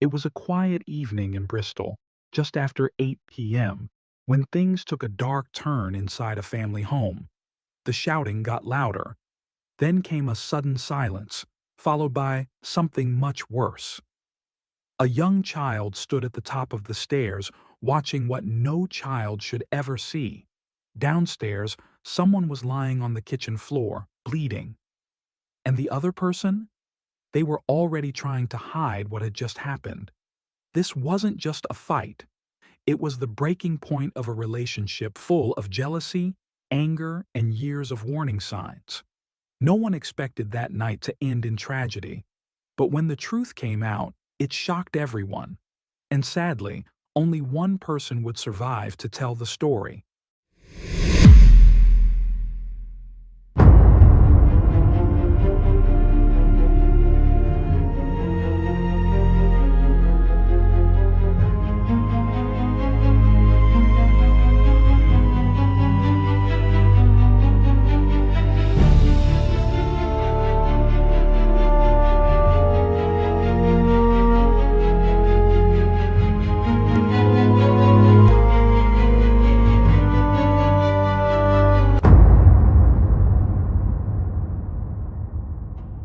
It was a quiet evening in Bristol, just after 8 p.m., when things took a dark turn inside a family home. The shouting got louder. Then came a sudden silence, followed by something much worse. A young child stood at the top of the stairs, watching what no child should ever see. Downstairs, someone was lying on the kitchen floor, bleeding. And the other person? They were already trying to hide what had just happened. This wasn't just a fight. It was the breaking point of a relationship full of jealousy, anger, and years of warning signs. No one expected that night to end in tragedy. But when the truth came out, it shocked everyone. And sadly, only one person would survive to tell the story.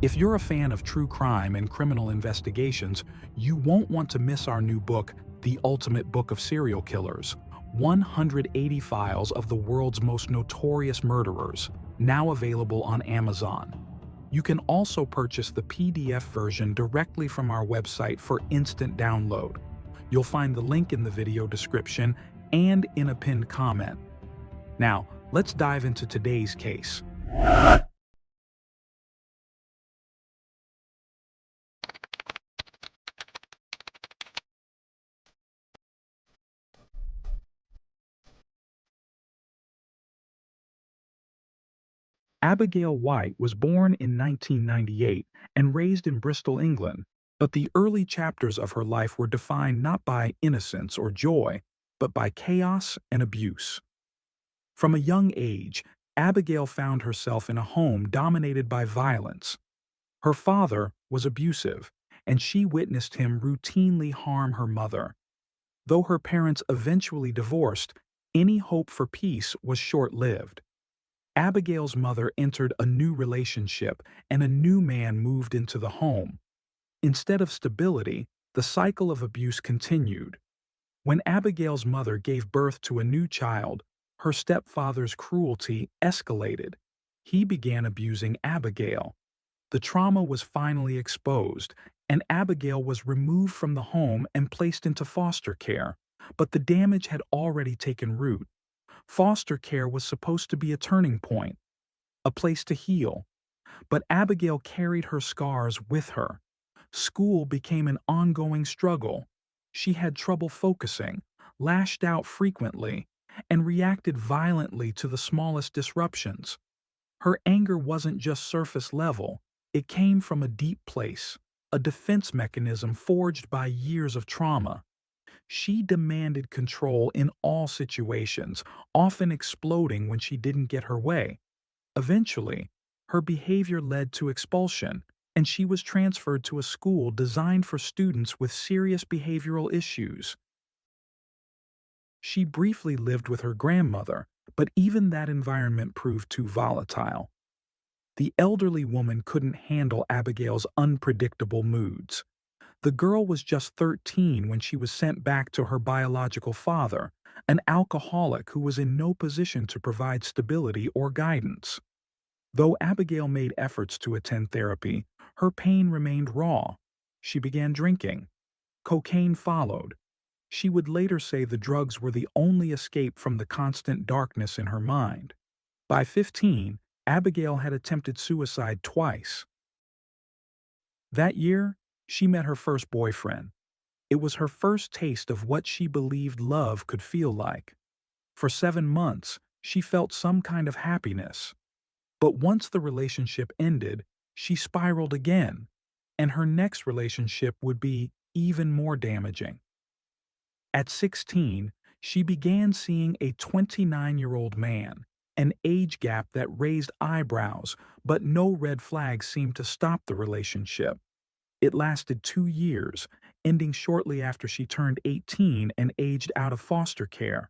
If you're a fan of true crime and criminal investigations, you won't want to miss our new book, The Ultimate Book of Serial Killers: 180 Files of the World's Most Notorious Murderers, now available on Amazon. You can also purchase the PDF version directly from our website for instant download. You'll find the link in the video description and in a pinned comment. Now, let's dive into today's case. Abigail White was born in 1998 and raised in Bristol, England, but the early chapters of her life were defined not by innocence or joy, but by chaos and abuse. From a young age, Abigail found herself in a home dominated by violence. Her father was abusive, and she witnessed him routinely harm her mother. Though her parents eventually divorced, any hope for peace was short-lived. Abigail's mother entered a new relationship, and a new man moved into the home. Instead of stability, the cycle of abuse continued. When Abigail's mother gave birth to a new child, her stepfather's cruelty escalated. He began abusing Abigail. The trauma was finally exposed, and Abigail was removed from the home and placed into foster care. But the damage had already taken root. Foster care was supposed to be a turning point, a place to heal. But Abigail carried her scars with her. School became an ongoing struggle. She had trouble focusing, lashed out frequently, and reacted violently to the smallest disruptions. Her anger wasn't just surface level, it came from a deep place, a defense mechanism forged by years of trauma. She demanded control in all situations, often exploding when she didn't get her way. Eventually, her behavior led to expulsion, and she was transferred to a school designed for students with serious behavioral issues. She briefly lived with her grandmother, but even that environment proved too volatile. The elderly woman couldn't handle Abigail's unpredictable moods. The girl was just 13 when she was sent back to her biological father, an alcoholic who was in no position to provide stability or guidance. Though Abigail made efforts to attend therapy, her pain remained raw. She began drinking. Cocaine followed. She would later say the drugs were the only escape from the constant darkness in her mind. By 15, Abigail had attempted suicide twice. That year, she met her first boyfriend. It was her first taste of what she believed love could feel like. For 7 months, she felt some kind of happiness. But once the relationship ended, she spiraled again, and her next relationship would be even more damaging. At 16, she began seeing a 29-year-old man, an age gap that raised eyebrows, but no red flags seemed to stop the relationship. It lasted 2 years, ending shortly after she turned 18 and aged out of foster care.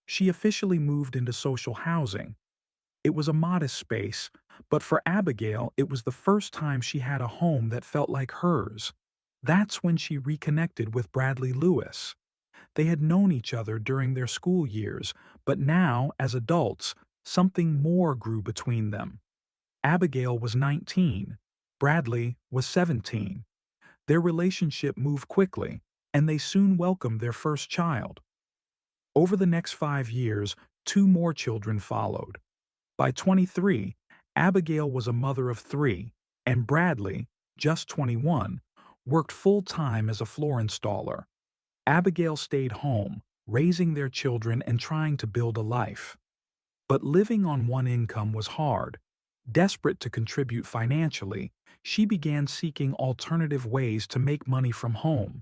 She officially moved into social housing. It was a modest space, but for Abigail, it was the first time she had a home that felt like hers. That's when she reconnected with Bradley Lewis. They had known each other during their school years, but now, as adults, something more grew between them. Abigail was 19. Bradley was 17. Their relationship moved quickly, and they soon welcomed their first child. Over the next 5 years, two more children followed. By 23, Abigail was a mother of three, and Bradley, just 21, worked full-time as a floor installer. Abigail stayed home, raising their children and trying to build a life. But living on one income was hard. Desperate to contribute financially, she began seeking alternative ways to make money from home.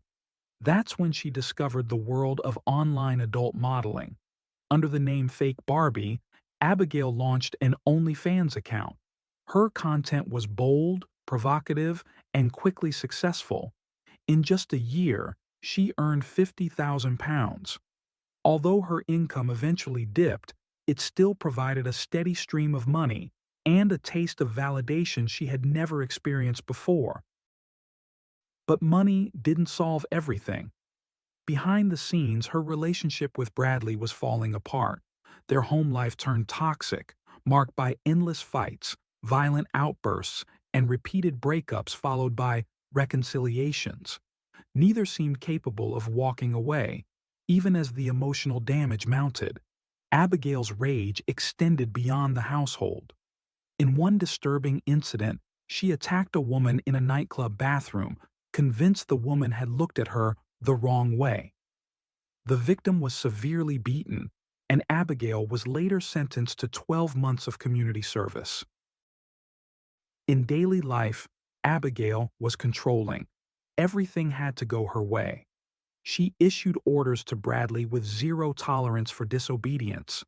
That's when she discovered the world of online adult modeling. Under the name Fake Barbie, Abigail launched an OnlyFans account. Her content was bold, provocative, and quickly successful. In just a year, she earned £50,000. Although her income eventually dipped, it still provided a steady stream of money and a taste of validation she had never experienced before. But money didn't solve everything. Behind the scenes, her relationship with Bradley was falling apart. Their home life turned toxic, marked by endless fights, violent outbursts, and repeated breakups followed by reconciliations. Neither seemed capable of walking away, even as the emotional damage mounted. Abigail's rage extended beyond the household. In one disturbing incident, she attacked a woman in a nightclub bathroom, convinced the woman had looked at her the wrong way. The victim was severely beaten, and Abigail was later sentenced to 12 months of community service. In daily life, Abigail was controlling. Everything had to go her way. She issued orders to Bradley with zero tolerance for disobedience.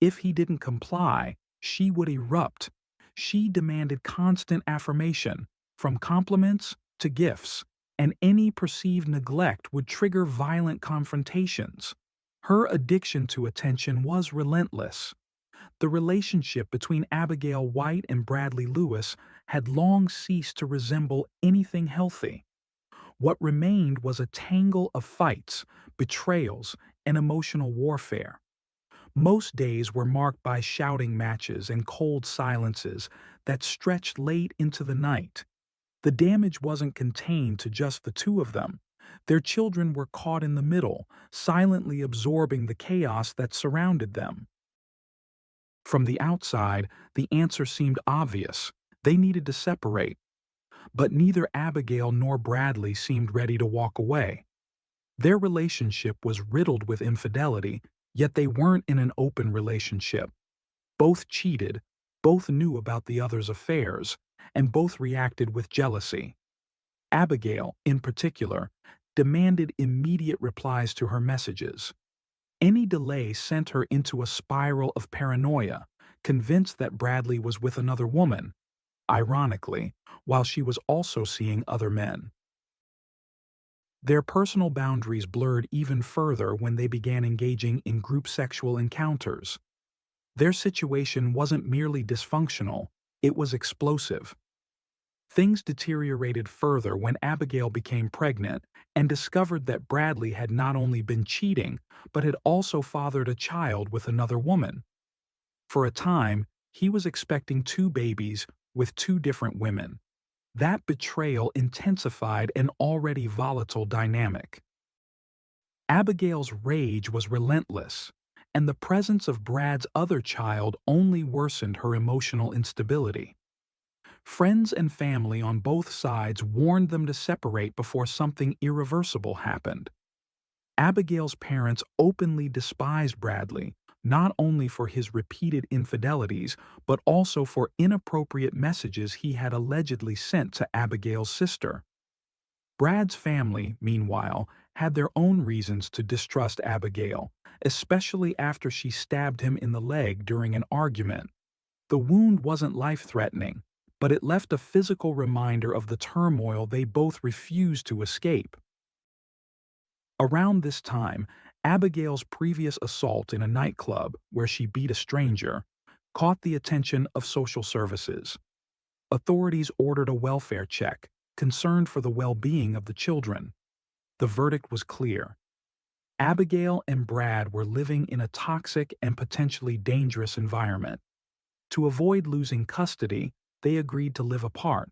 If he didn't comply, she would erupt. She demanded constant affirmation, from compliments to gifts, and any perceived neglect would trigger violent confrontations. Her addiction to attention was relentless. The relationship between Abigail White and Bradley Lewis had long ceased to resemble anything healthy. What remained was a tangle of fights, betrayals, and emotional warfare. Most days were marked by shouting matches and cold silences that stretched late into the night. The damage wasn't contained to just the two of them. Their children were caught in the middle, silently absorbing the chaos that surrounded them. From the outside, the answer seemed obvious. They needed to separate. But neither Abigail nor Bradley seemed ready to walk away. Their relationship was riddled with infidelity, yet they weren't in an open relationship. Both cheated, both knew about the other's affairs, and both reacted with jealousy. Abigail, in particular, demanded immediate replies to her messages. Any delay sent her into a spiral of paranoia, convinced that Bradley was with another woman, ironically, while she was also seeing other men. Their personal boundaries blurred even further when they began engaging in group sexual encounters. Their situation wasn't merely dysfunctional, it was explosive. Things deteriorated further when Abigail became pregnant and discovered that Bradley had not only been cheating, but had also fathered a child with another woman. For a time, he was expecting two babies with two different women. That betrayal intensified an already volatile dynamic. Abigail's rage was relentless, and the presence of Brad's other child only worsened her emotional instability. Friends and family on both sides warned them to separate before something irreversible happened. Abigail's parents openly despised Bradley, not only for his repeated infidelities, but also for inappropriate messages he had allegedly sent to Abigail's sister. Brad's family, meanwhile, had their own reasons to distrust Abigail, especially after she stabbed him in the leg during an argument. The wound wasn't life-threatening, but it left a physical reminder of the turmoil they both refused to escape. Around this time, Abigail's previous assault in a nightclub where she beat a stranger caught the attention of social services. Authorities ordered a welfare check, concerned for the well-being of the children. The verdict was clear. Abigail and Brad were living in a toxic and potentially dangerous environment. To avoid losing custody, they agreed to live apart.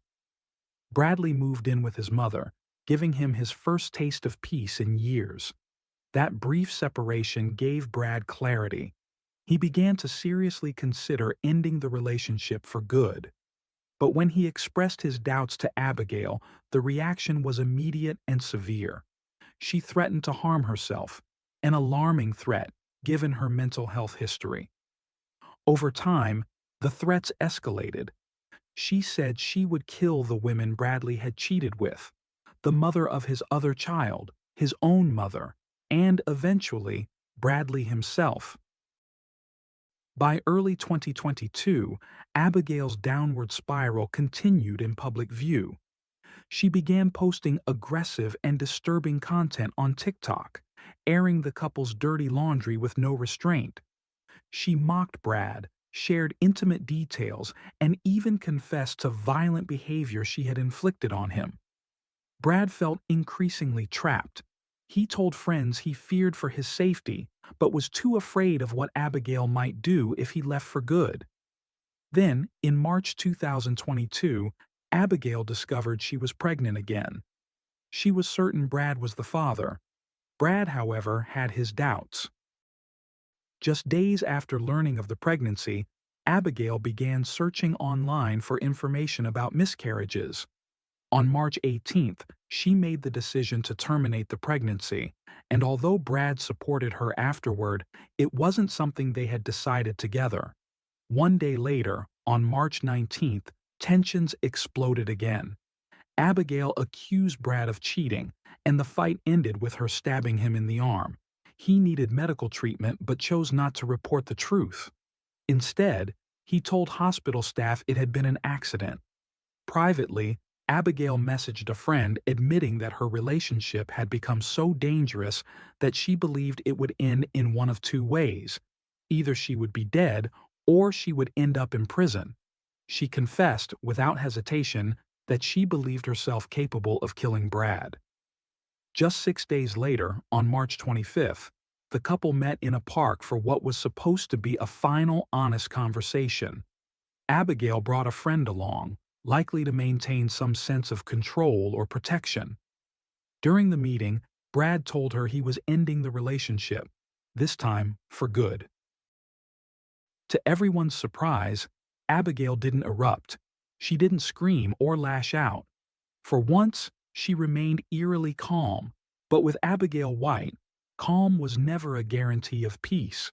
Bradley moved in with his mother, giving him his first taste of peace in years. That brief separation gave Brad clarity. He began to seriously consider ending the relationship for good. But when he expressed his doubts to Abigail, the reaction was immediate and severe. She threatened to harm herself, an alarming threat given her mental health history. Over time, the threats escalated. She said she would kill the women Bradley had cheated with, the mother of his other child, his own mother, and eventually, Bradley himself. By early 2022, Abigail's downward spiral continued in public view. She began posting aggressive and disturbing content on TikTok, airing the couple's dirty laundry with no restraint. She mocked Brad, shared intimate details, and even confessed to violent behavior she had inflicted on him. Brad felt increasingly trapped. He told friends he feared for his safety, but was too afraid of what Abigail might do if he left for good. Then, in March 2022, Abigail discovered she was pregnant again. She was certain Brad was the father. Brad, however, had his doubts. Just days after learning of the pregnancy, Abigail began searching online for information about miscarriages. On March 18th, she made the decision to terminate the pregnancy, and although Brad supported her afterward, it wasn't something they had decided together. One day later, on March 19th, tensions exploded again. Abigail accused Brad of cheating, and the fight ended with her stabbing him in the arm. He needed medical treatment but chose not to report the truth. Instead, he told hospital staff it had been an accident. Privately, Abigail messaged a friend admitting that her relationship had become so dangerous that she believed it would end in one of two ways. Either she would be dead or she would end up in prison. She confessed, without hesitation, that she believed herself capable of killing Brad. Just 6 days later, on March 25th, the couple met in a park for what was supposed to be a final, honest conversation. Abigail brought a friend along, likely to maintain some sense of control or protection. During the meeting, Brad told her he was ending the relationship, this time for good. To everyone's surprise, Abigail didn't erupt. She didn't scream or lash out. For once, she remained eerily calm, but with Abigail White, calm was never a guarantee of peace.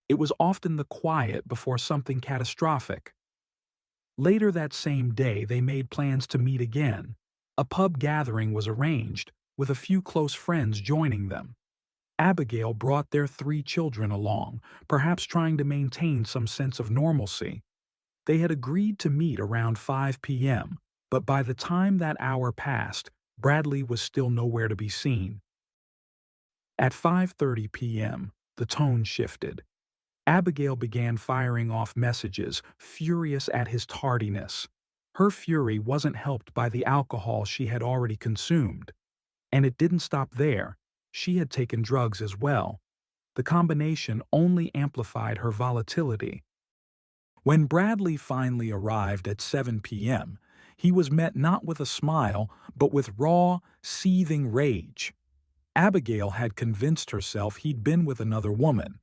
It was often the quiet before something catastrophic. Later that same day, they made plans to meet again. A pub gathering was arranged, with a few close friends joining them. Abigail brought their 3 children along, perhaps trying to maintain some sense of normalcy. They had agreed to meet around 5 p.m., but by the time that hour passed, Bradley was still nowhere to be seen. At 5:30 p.m., the tone shifted. Abigail began firing off messages, furious at his tardiness. Her fury wasn't helped by the alcohol she had already consumed. And it didn't stop there. She had taken drugs as well. The combination only amplified her volatility. When Bradley finally arrived at 7 p.m., he was met not with a smile, but with raw, seething rage. Abigail had convinced herself he'd been with another woman.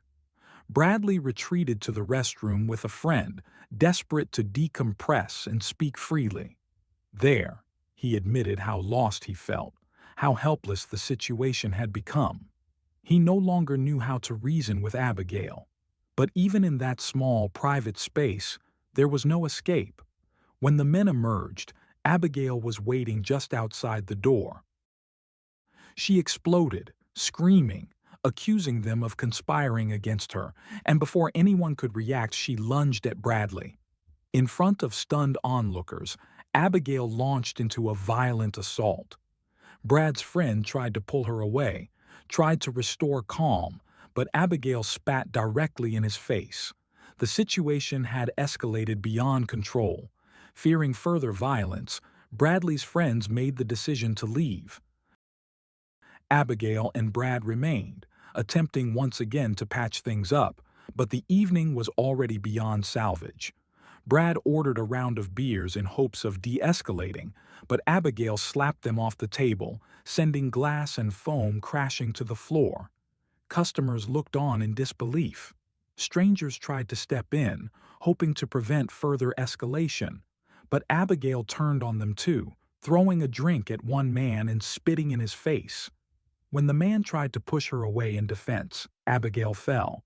Bradley retreated to the restroom with a friend, desperate to decompress and speak freely. There, he admitted how lost he felt, how helpless the situation had become. He no longer knew how to reason with Abigail. But even in that small, private space, there was no escape. When the men emerged, Abigail was waiting just outside the door. She exploded, screaming, accusing them of conspiring against her, and before anyone could react, she lunged at Bradley. In front of stunned onlookers, Abigail launched into a violent assault. Brad's friend tried to pull her away, tried to restore calm, but Abigail spat directly in his face. The situation had escalated beyond control. Fearing further violence, Bradley's friends made the decision to leave. Abigail and Brad remained, attempting once again to patch things up, but the evening was already beyond salvage. Brad ordered a round of beers in hopes of de-escalating, but Abigail slapped them off the table, sending glass and foam crashing to the floor. Customers looked on in disbelief. Strangers tried to step in, hoping to prevent further escalation, but Abigail turned on them too, throwing a drink at one man and spitting in his face. When the man tried to push her away in defense, Abigail fell.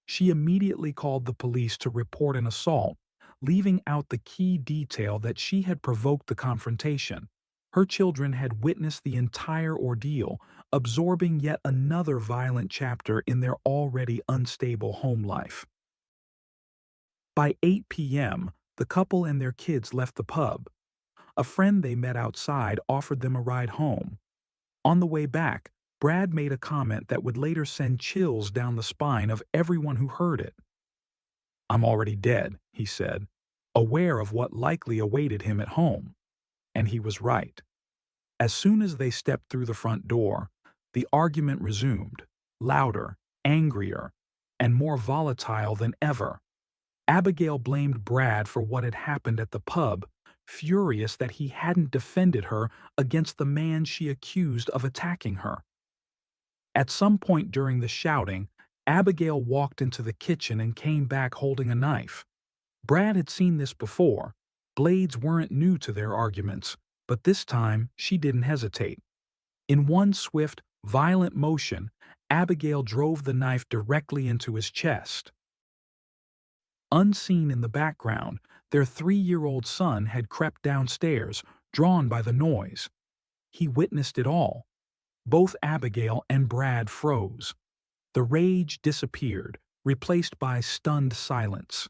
She immediately called the police to report an assault, leaving out the key detail that she had provoked the confrontation. Her children had witnessed the entire ordeal, absorbing yet another violent chapter in their already unstable home life. By 8 p.m., the couple and their kids left the pub. A friend they met outside offered them a ride home. On the way back, Brad made a comment that would later send chills down the spine of everyone who heard it. "I'm already dead," he said, aware of what likely awaited him at home. And he was right. As soon as they stepped through the front door, the argument resumed, louder, angrier, and more volatile than ever. Abigail blamed Brad for what had happened at the pub, furious that he hadn't defended her against the man she accused of attacking her. At some point during the shouting, Abigail walked into the kitchen and came back holding a knife. Brad had seen this before. Blades weren't new to their arguments, but this time she didn't hesitate. In one swift, violent motion, Abigail drove the knife directly into his chest. Unseen in the background, their 3-year-old son had crept downstairs, drawn by the noise. He witnessed it all. Both Abigail and Brad froze. The rage disappeared, replaced by stunned silence.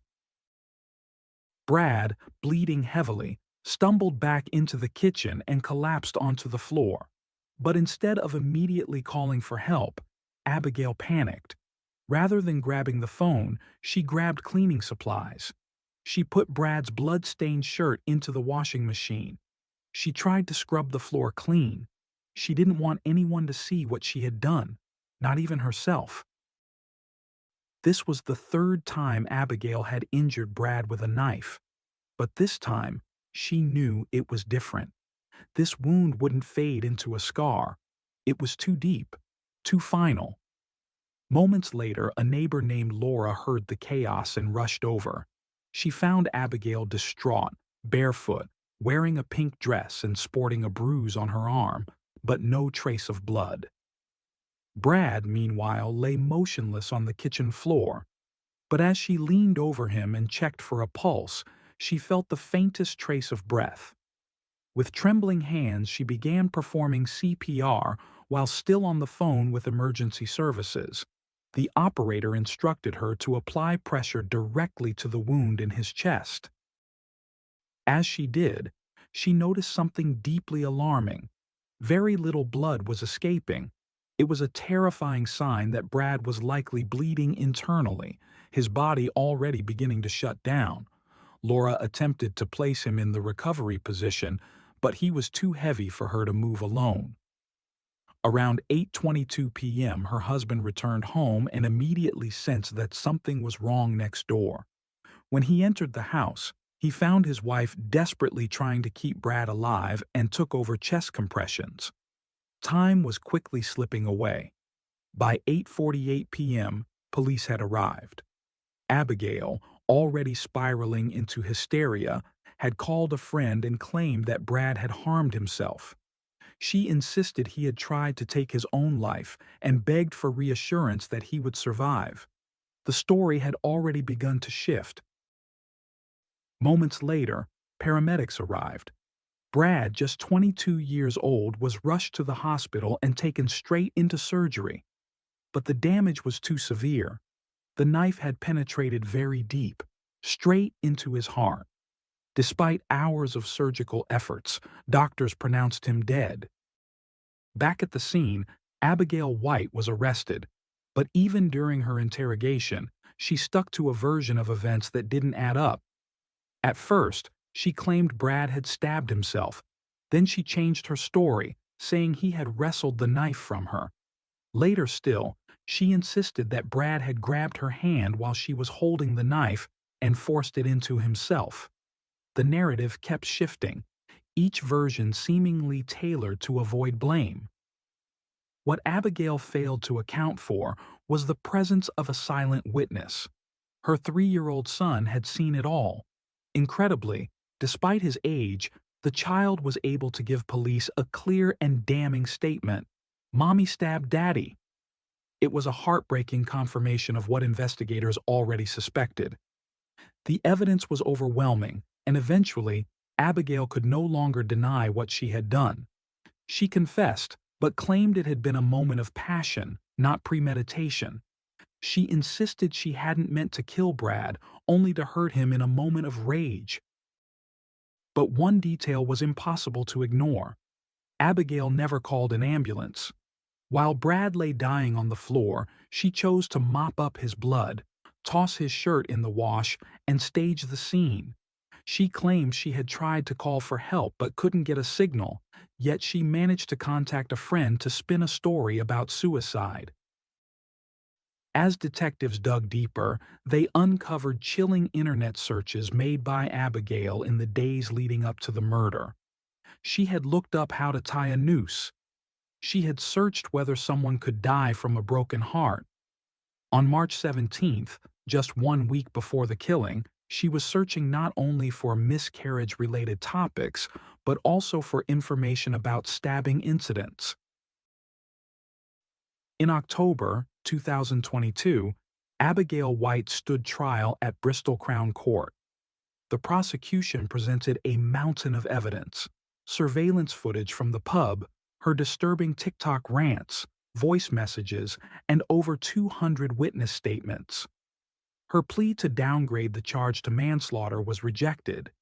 Brad, bleeding heavily, stumbled back into the kitchen and collapsed onto the floor. But instead of immediately calling for help, Abigail panicked. Rather than grabbing the phone, she grabbed cleaning supplies. She put Brad's blood-stained shirt into the washing machine. She tried to scrub the floor clean. She didn't want anyone to see what she had done, not even herself. This was the third time Abigail had injured Brad with a knife. But this time, she knew it was different. This wound wouldn't fade into a scar. It was too deep, too final. Moments later, a neighbor named Laura heard the chaos and rushed over. She found Abigail distraught, barefoot, wearing a pink dress and sporting a bruise on her arm, but no trace of blood. Brad, meanwhile, lay motionless on the kitchen floor. But as she leaned over him and checked for a pulse, she felt the faintest trace of breath. With trembling hands, she began performing CPR while still on the phone with emergency services. The operator instructed her to apply pressure directly to the wound in his chest. As she did, she noticed something deeply alarming. Very little blood was escaping. It was a terrifying sign that Brad was likely bleeding internally, his body already beginning to shut down. Laura attempted to place him in the recovery position, but he was too heavy for her to move alone. Around 8:22 p.m., her husband returned home and immediately sensed that something was wrong next door. When he entered the house, he found his wife desperately trying to keep Brad alive and took over chest compressions. Time was quickly slipping away. By 8:48 p.m., police had arrived. Abigail, already spiraling into hysteria, had called a friend and claimed that Brad had harmed himself. She insisted he had tried to take his own life and begged for reassurance that he would survive. The story had already begun to shift. Moments later, paramedics arrived. Brad, just 22 years old, was rushed to the hospital and taken straight into surgery. But the damage was too severe. The knife had penetrated very deep, straight into his heart. Despite hours of surgical efforts, doctors pronounced him dead. Back at the scene, Abigail White was arrested, but even during her interrogation, she stuck to a version of events that didn't add up. At first, she claimed Brad had stabbed himself. Then she changed her story, saying he had wrestled the knife from her. Later still, she insisted that Brad had grabbed her hand while she was holding the knife and forced it into himself. The narrative kept shifting, each version seemingly tailored to avoid blame. What Abigail failed to account for was the presence of a silent witness. Her 3-year-old son had seen it all. Incredibly, despite his age, the child was able to give police a clear and damning statement: "Mommy stabbed Daddy." It was a heartbreaking confirmation of what investigators already suspected. The evidence was overwhelming, and eventually, Abigail could no longer deny what she had done. She confessed, but claimed it had been a moment of passion, not premeditation. She insisted she hadn't meant to kill Brad, only to hurt him in a moment of rage. But one detail was impossible to ignore. Abigail never called an ambulance. While Brad lay dying on the floor, she chose to mop up his blood, toss his shirt in the wash, and stage the scene. She claimed she had tried to call for help but couldn't get a signal, yet she managed to contact a friend to spin a story about suicide. As detectives dug deeper, they uncovered chilling internet searches made by Abigail in the days leading up to the murder. She had looked up how to tie a noose. She had searched whether someone could die from a broken heart. On March 17th, just 1 week before the killing, she was searching not only for miscarriage-related topics, but also for information about stabbing incidents. In October 2022, Abigail White stood trial at Bristol Crown Court. The prosecution presented a mountain of evidence: surveillance footage from the pub, her disturbing TikTok rants, voice messages, and over 200 witness statements. Her plea to downgrade the charge to manslaughter was rejected.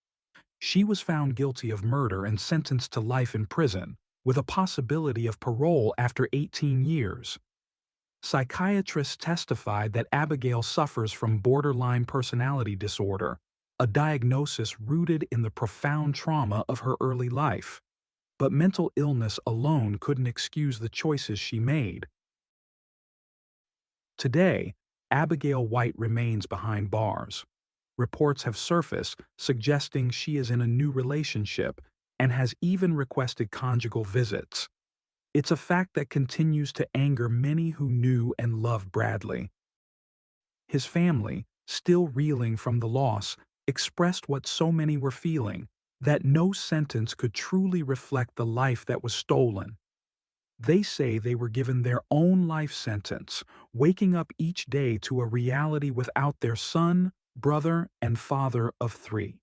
She was found guilty of murder and sentenced to life in prison, with a possibility of parole after 18 years. Psychiatrists testified that Abigail suffers from borderline personality disorder, a diagnosis rooted in the profound trauma of her early life. But mental illness alone couldn't excuse the choices she made. Today, Abigail White remains behind bars. Reports have surfaced suggesting she is in a new relationship and has even requested conjugal visits. It's a fact that continues to anger many who knew and loved Bradley. His family, still reeling from the loss, expressed what so many were feeling: that no sentence could truly reflect the life that was stolen. They say they were given their own life sentence, waking up each day to a reality without their son, brother, and father of 3.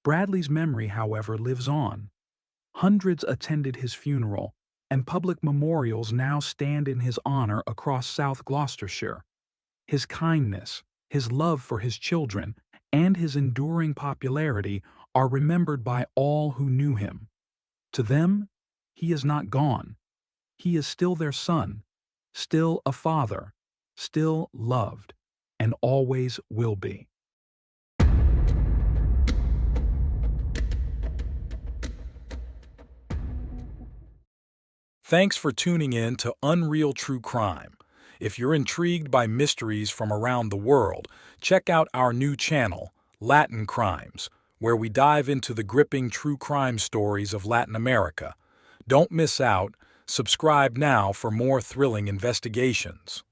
Bradley's memory, however, lives on. Hundreds attended his funeral, and public memorials now stand in his honor across South Gloucestershire. His kindness, his love for his children, and his enduring popularity are remembered by all who knew him. To them, he is not gone. He is still their son, still a father, still loved, and always will be. Thanks for tuning in to Unreal True Crime. If you're intrigued by mysteries from around the world, check out our new channel, Latin Crimes, where we dive into the gripping true crime stories of Latin America. Don't miss out. Subscribe now for more thrilling investigations.